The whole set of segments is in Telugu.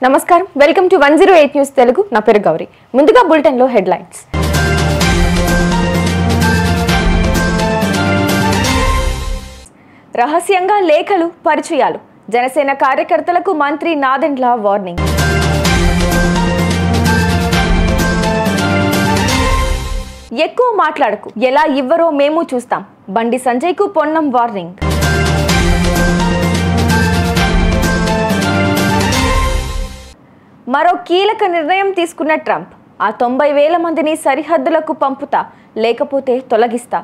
నమస్కారం వెల్కమ్ టు 108 న్యూస్ తెలుగు నా పేరు గౌరీ ముందుగా బులెటిన్ లో హెడ్లైన్స్ రహస్యంగా లేఖలు పరిచయాలు జనసేన కార్యకర్తలకు మంత్రి నాదెండ్ల వార్నింగ్ ఎక్కువ మాట్లాడకు ఎలా ఇవ్వరో మేము చూస్తాం బండి సంజయ్ కు పొన్నం వార్నింగ్ మరో కీలక నిర్ణయం తీసుకున్న ట్రంప్ ఆ 90,000 మందిని సరిహద్దులకు పంపుతా లేకపోతే తొలగిస్తా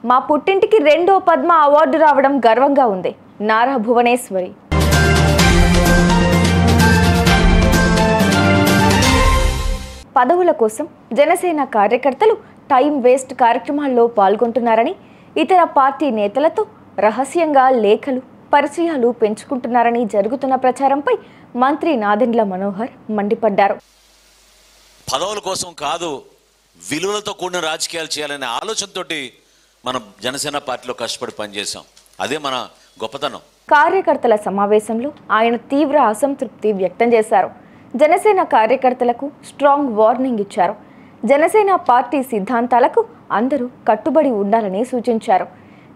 మా పుట్టింటికి రెండో పద్మ అవార్డు రావడం గర్వంగా ఉంది నారా భువనేశ్వరి పదవుల కోసం జనసేన కార్యకర్తలు టైం వేస్ట్ కార్యక్రమాల్లో పాల్గొంటున్నారని ఇతర పార్టీ నేతలతో రహస్యంగా లేఖలు పరిచయాలు పెంచుకుంటున్నారని జరుగుతున్న ప్రచారంపై మంత్రి నాదెండ్ల మనోహర్ మండిపడ్డారు. పదవుల కోసం కాదు విలువలతో కూడిన రాజకీయాలు చేయాలనే ఆలోచనతోటి మనం జనసేన పార్టీలో కష్టపడి పనిచేసాం. అదే మన గొప్పతనం. కార్యకర్తల సమావేశంలో ఆయన తీవ్ర అసంతృప్తి వ్యక్తం చేశారు. జనసేన కార్యకర్తలకు స్ట్రాంగ్ వార్నింగ్ ఇచ్చారు. జనసేన పార్టీ సిద్ధాంతాలకు అందరూ కట్టుబడి ఉండాలని సూచించారు.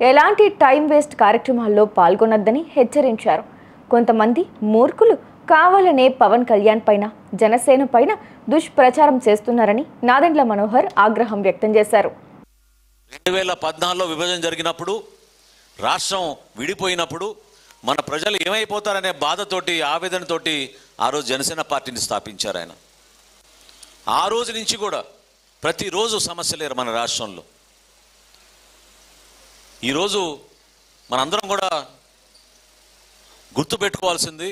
ఎలాంటి టైం వేస్ట్ కార్యక్రమాల్లో పాల్గొనొద్దని హెచ్చరించారు. కొంతమంది మూర్ఖులు కావాలనే పవన్ కళ్యాణ్ పైన జనసేన పైన దుష్ప్రచారం చేస్తున్నారని నాదెండ్ల మనోహర్ ఆగ్రహం వ్యక్తం చేశారు. 2014లో విభజన జరిగినప్పుడు రాష్ట్రం విడిపోయినప్పుడు మన ప్రజలు ఏమైపోతారనే బాధతోటి ఆవేదనతోటి ఆ రోజు జనసేన పార్టీని స్థాపించారు ఆయన. ఆ రోజు నుంచి కూడా ప్రతిరోజు సమస్యలేరు మన రాష్ట్రంలో. ఈరోజు మనందరం కూడా గుర్తుపెట్టుకోవాల్సింది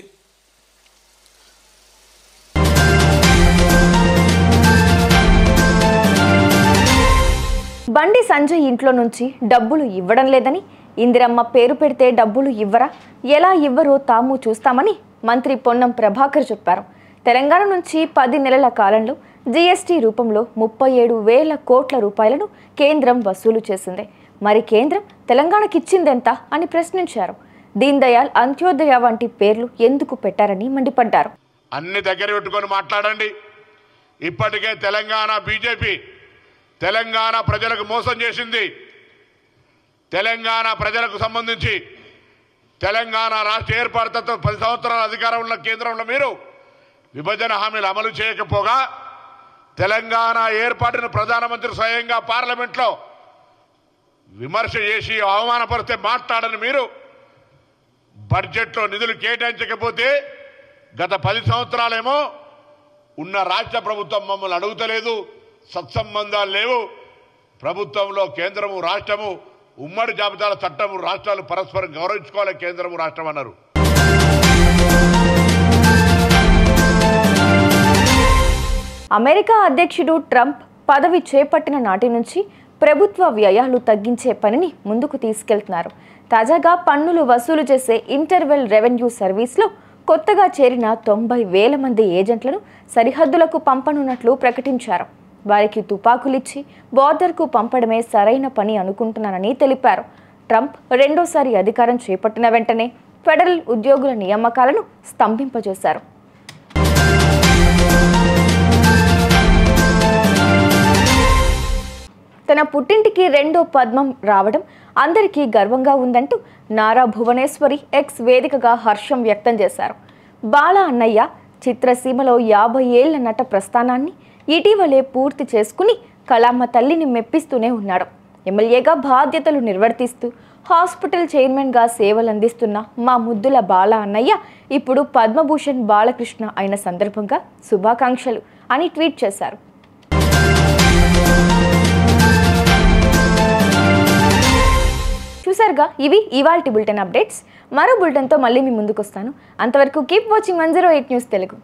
బండి సంజయ్ ఇంట్లో నుంచి డబ్బులు ఇవ్వడం లేదని, ఇందిరమ్మ పేరు పెడితే డబ్బులు ఇవ్వరా, ఎలా ఇవ్వరో తాము చూస్తామని మంత్రి పొన్నం ప్రభాకర్ చెప్పారు. తెలంగాణ నుంచి 10 నెలల కాలంలో జీఎస్టీ రూపంలో 37,000 కోట్ల రూపాయలను కేంద్రం వసూలు చేసింది. మరి కేంద్రం తెలంగాణకి ఇచ్చిందెంత అని ప్రశ్నించారు. దీన్ దయాళ్ అంత్యోదయ వంటి పేర్లు ఎందుకు పెట్టారని మండిపడ్డారు. అన్ని దగ్గర పెట్టుకొని మాట్లాడండి. ఇప్పటికే తెలంగాణ బీజేపీ తెలంగాణ ప్రజలకు మోసం చేసింది. తెలంగాణ ప్రజలకు సంబంధించి తెలంగాణ రాష్ట్ర ఏర్పాటుతో 10 సంవత్సరాల అధికారం ఉన్న కేంద్రంలో మీరు విభజన హామీలు అమలు చేయకపోగా తెలంగాణ ఏర్పాటును ప్రధానమంత్రి స్వయంగా పార్లమెంట్లో విమర్శ చేసి అవమానపరిస్తే మాట్లాడని మీరు బడ్జెట్లో నిధులు కేటాయించకపోతే గత 10 సంవత్సరాలేమో ఉన్న రాష్ట్ర ప్రభుత్వం మమ్మల్ని అడుగుతలేదు, సత్సంబంధాలు లేవు, ప్రభుత్వంలో కేంద్రము రాష్ట్రము ఉమ్మడి జాబితాల చట్టము రాష్ట్రాలు పరస్పరం గౌరవించుకోవాలి కేంద్రము రాష్ట్రం అన్నారు. అమెరికా అధ్యక్షుడు ట్రంప్ పదవి చేపట్టిన నాటి నుంచి ప్రభుత్వ వ్యయాలు తగ్గించే పనిని ముందుకు తీసుకెళ్తున్నారు. తాజాగా పన్నులు వసూలు చేసే ఇంటర్వెల్ రెవెన్యూ సర్వీస్లో కొత్తగా చేరిన 90,000 మంది ఏజెంట్లను సరిహద్దులకు పంపనున్నట్లు ప్రకటించారు. వారికి తుపాకులిచ్చి బోర్డర్కు పంపడమే సరైన పని అనుకుంటున్నానని తెలిపారు. ట్రంప్ రెండోసారి అధికారం చేపట్టిన వెంటనే ఫెడరల్ ఉద్యోగుల నియామకాలను స్తంభింపజేశారు. తన పుట్టింటికి రెండో పద్మం రావడం అందరికీ గర్వంగా ఉందంటూ నారా భువనేశ్వరి ఎక్స్ వేదికగా హర్షం వ్యక్తం చేశారు. బాల అన్నయ్య చిత్రసీమలో 50 ఏళ్ల నట ప్రస్థానాన్ని ఇటీవలే పూర్తి చేసుకుని కళామ్మ తల్లిని మెప్పిస్తూనే ఉన్నాడు. ఎమ్మెల్యేగా బాధ్యతలు నిర్వర్తిస్తూ హాస్పిటల్ చైర్మన్గా సేవలందిస్తున్న మా ముద్దుల బాల అన్నయ్య ఇప్పుడు పద్మభూషణ్ బాలకృష్ణ అయిన సందర్భంగా శుభాకాంక్షలు అని ట్వీట్ చేశారు. చూసారుగా, ఇవి ఇవాల్టి బులెటిన్ అప్డేట్స్. మరో బులెటిన్తో మళ్ళీ మీ ముందుకు వస్తాను. అంతవరకు కీప్ వాచింగ్ 108 న్యూస్ తెలుగు.